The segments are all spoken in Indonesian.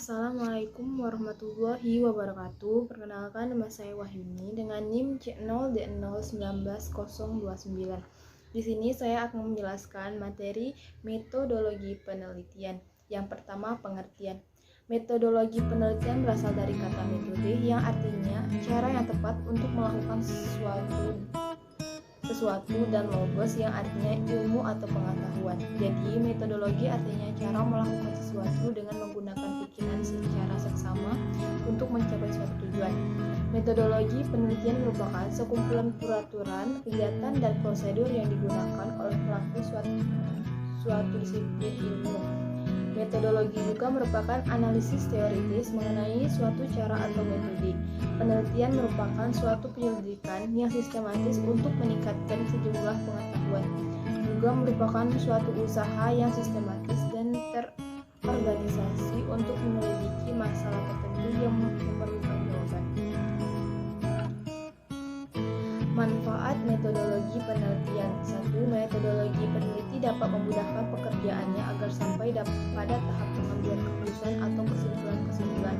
Assalamualaikum warahmatullahi wabarakatuh. Perkenalkan, nama saya Wahyuni dengan NIM C0D0190029. Di sini saya akan menjelaskan materi metodologi penelitian. Yang pertama, pengertian. Metodologi penelitian berasal dari kata metode yang artinya cara yang tepat untuk melakukan sesuatu dan logos yang artinya ilmu atau pengetahuan. Jadi metodologi artinya cara melakukan sesuatu dengan menggunakan pikiran secara seksama untuk mencapai suatu tujuan. Metodologi penelitian merupakan sekumpulan peraturan, kegiatan, dan prosedur yang digunakan oleh pelaku suatu disiplin ilmu. Metodologi juga merupakan analisis teoritis mengenai suatu cara atau metode. Penelitian merupakan suatu penyelidikan yang sistematis untuk meningkatkan sejumlah pengetahuan. Juga merupakan suatu usaha yang sistematis dan terorganisasi untuk menyelidiki masalah tertentu yang memerlukan jawaban. Manfaat metodologi penelitian. 1. Metodologi peneliti dapat memudahkan pekerjaannya agar sampai pada tahap pengambilan keputusan atau kesimpulan-kesimpulan.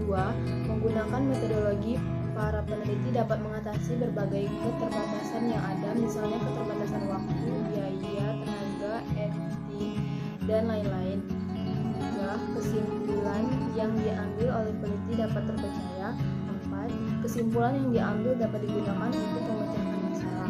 2. Menggunakan metodologi, para peneliti dapat mengatasi berbagai keterbatasan yang ada, misalnya keterbatasan waktu, biaya, tenaga, etik, dan lain-lain. 3. Kesimpulan yang diambil oleh peneliti dapat terpercaya. 4. Kesimpulan yang diambil dapat digunakan untuk memecahkan masalah.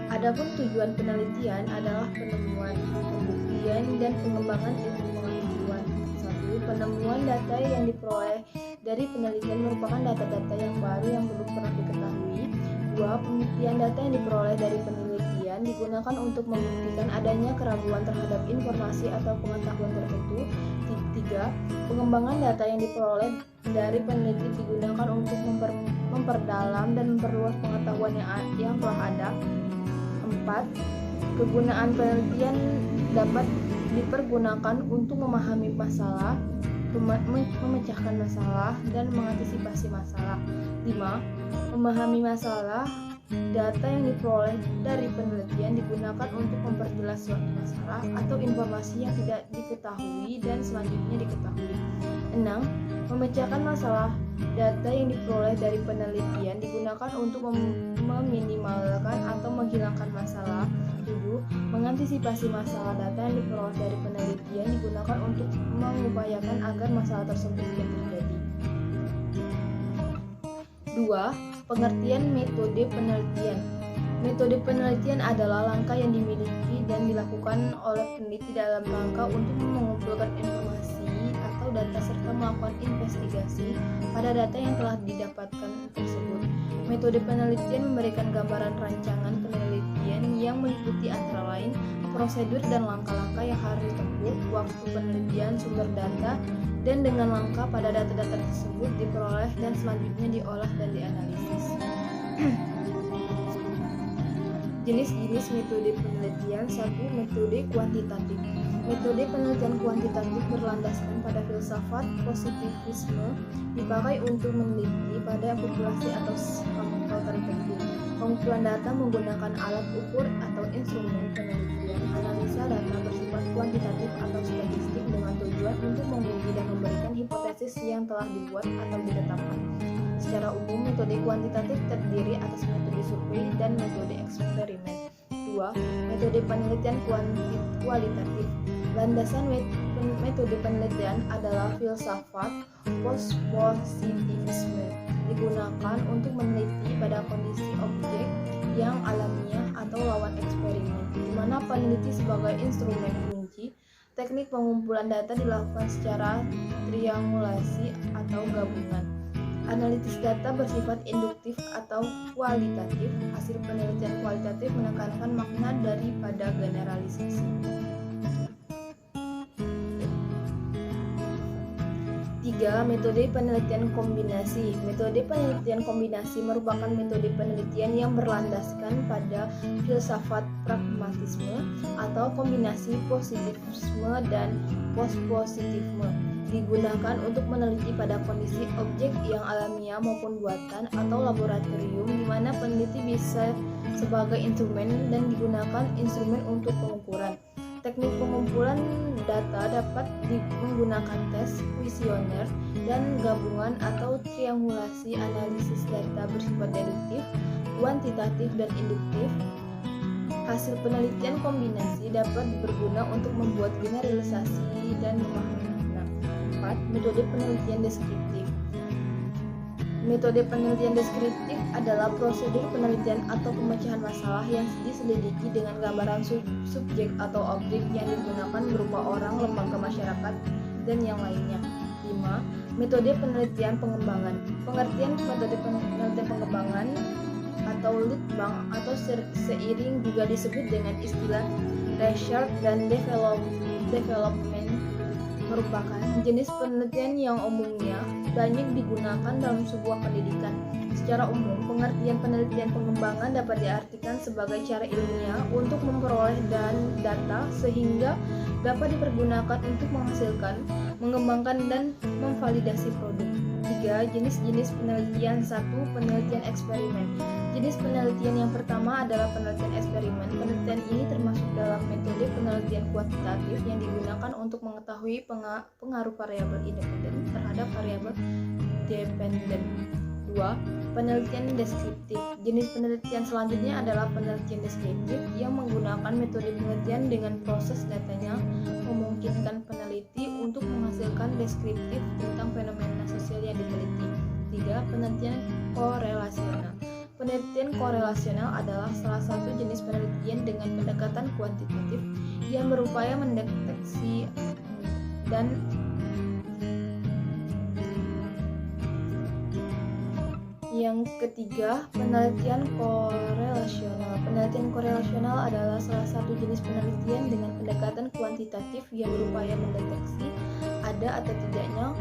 Adapun tujuan penelitian adalah penemuan, pembuktian, dan pengembangan ilmu pengetahuan. 1. Penemuan data yang diperoleh dari penelitian merupakan data-data yang baru yang belum pernah diketahui. 2. Pembuktian data yang diperoleh dari penelitian digunakan untuk membuktikan adanya keraguan terhadap informasi atau pengetahuan tertentu. 3. Pengembangan data yang diperoleh dari peneliti digunakan untuk memperdalam dan memperluas pengetahuan yang telah ada. 4. Kegunaan penelitian dapat dipergunakan untuk memahami masalah, memecahkan masalah, dan mengantisipasi masalah. 5. Memahami masalah. Data yang diperoleh dari penelitian digunakan untuk memperjelas suatu masalah atau informasi yang tidak diketahui dan selanjutnya diketahui. 6. Memecahkan masalah. Data yang diperoleh dari penelitian digunakan untuk meminimalkan atau menghilangkan masalah. 7. Mengantisipasi masalah. Data yang diperoleh dari penelitian digunakan untuk mengupayakan agar masalah tersebut tidak terjadi. 2. Pengertian metode penelitian. Metode penelitian adalah langkah yang dimiliki dan dilakukan oleh peneliti dalam rangka untuk mengumpulkan informasi atau data serta melakukan investigasi pada data yang telah didapatkan tersebut. Metode penelitian memberikan gambaran rancangan penelitian yang meliputi antara lain prosedur dan langkah-langkah yang harus ditempuh, waktu penelitian, sumber data, dan dengan langkah pada data-data tersebut diperoleh dan selanjutnya diolah dan dianalisis. Jenis-jenis metode penelitian. 1. Metode kuantitatif. Metode penelitian kuantitatif berlandaskan pada filsafat positivisme, dipakai untuk meneliti pada populasi atau sampel tertentu. Pengumpulan data menggunakan alat ukur atau instrumen penelitian. Analisa data bersifat kuantitatif atau statistik dengan tujuan untuk menguji dan memberikan hipotesis yang telah dibuat atau ditetapkan. Secara umum, metode kuantitatif terdiri atas metode survei dan metode eksperimen. 2. Metode penelitian kualitatif. Landasan metode penelitian adalah filsafat positivisme, digunakan untuk meneliti pada kondisi objek yang alamiah atau lawan eksperimen, di mana peneliti sebagai instrumen kunci. Teknik pengumpulan data dilakukan secara triangulasi atau gabungan. Analisis data bersifat induktif atau kualitatif. Hasil penelitian kualitatif menekankan makna daripada generalisasi. 3. Metode penelitian kombinasi. Metode penelitian kombinasi merupakan metode penelitian yang berlandaskan pada filsafat pragmatisme atau kombinasi positivisme dan postpositifisme. Digunakan untuk meneliti pada kondisi objek yang alamiah maupun buatan atau laboratorium, di mana peneliti bisa sebagai instrumen dan digunakan instrumen untuk pengukuran. Teknik pengumpulan data dapat menggunakan tes, kuesioner, dan gabungan atau triangulasi analisis data bersifat deduktif, kuantitatif, dan induktif. Hasil penelitian kombinasi dapat berguna untuk membuat generalisasi dan memahami makna. 4. Metode penelitian deskriptif. Metode penelitian deskriptif adalah prosedur penelitian atau pemecahan masalah yang diselidiki dengan gambaran subjek atau objek yang digunakan berupa orang, lembaga masyarakat, dan yang lainnya. 5. Metode penelitian pengembangan. Pengertian metode penelitian pengembangan atau litbang atau seiring juga disebut dengan istilah research dan development merupakan jenis penelitian yang umumnya banyak digunakan dalam sebuah pendidikan. Secara umum, pengertian penelitian pengembangan dapat diartikan sebagai cara ilmiah untuk memperoleh data sehingga dapat dipergunakan untuk menghasilkan, mengembangkan, dan memvalidasi produk. 3. Jenis-jenis penelitian. 1. Penelitian eksperimen. Jenis penelitian yang pertama adalah penelitian eksperimen. Penelitian ini termasuk dalam metode penelitian kuantitatif yang digunakan untuk mengetahui pengaruh variabel independen terhadap variabel dependen. 2. Penelitian deskriptif. Jenis penelitian selanjutnya adalah penelitian deskriptif yang menggunakan metode penelitian dengan proses datanya memungkinkan peneliti untuk menghasilkan deskriptif tentang fenomena sosial yang diteliti. 3. Penelitian korelasional. Penelitian korelasional adalah salah satu jenis penelitian dengan pendekatan kuantitatif yang berupaya mendeteksi dan yang ketiga, penelitian korelasional. Penelitian korelasional adalah salah satu jenis penelitian dengan pendekatan kuantitatif yang berupaya mendeteksi ada atau tidaknya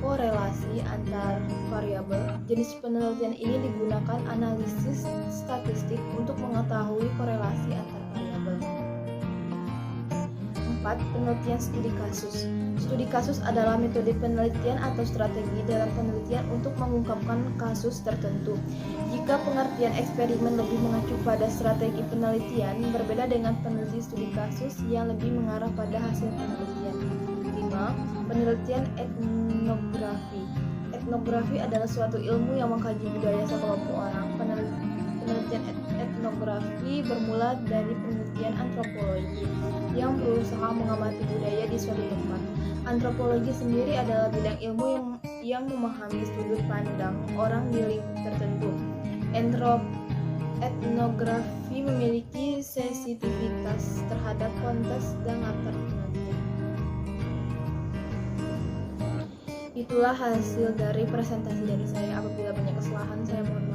korelasi antar variabel. Jenis penelitian ini digunakan analisis statistik untuk mengetahui korelasi antar variabel. 4. Penelitian studi kasus. Studi kasus adalah metode penelitian atau strategi dalam penelitian untuk mengungkapkan kasus tertentu. Jika pengertian eksperimen lebih mengacu pada strategi penelitian, berbeda dengan peneliti studi kasus yang lebih mengarah pada hasil penelitian. 5. Penelitian etnografi. Etnografi adalah suatu ilmu yang mengkaji budaya sekelompok orang. Penelitian etnografi bermula dari penelitian antropologi yang berusaha mengamati budaya di suatu tempat. Antropologi sendiri adalah bidang ilmu yang memahami sudut pandang orang di lingkup tertentu. Etnografi memiliki sensitivitas terhadap konteks dan latar penelitian. Itulah hasil dari presentasi dari saya. Apabila banyak kesalahan, saya mohon maaf.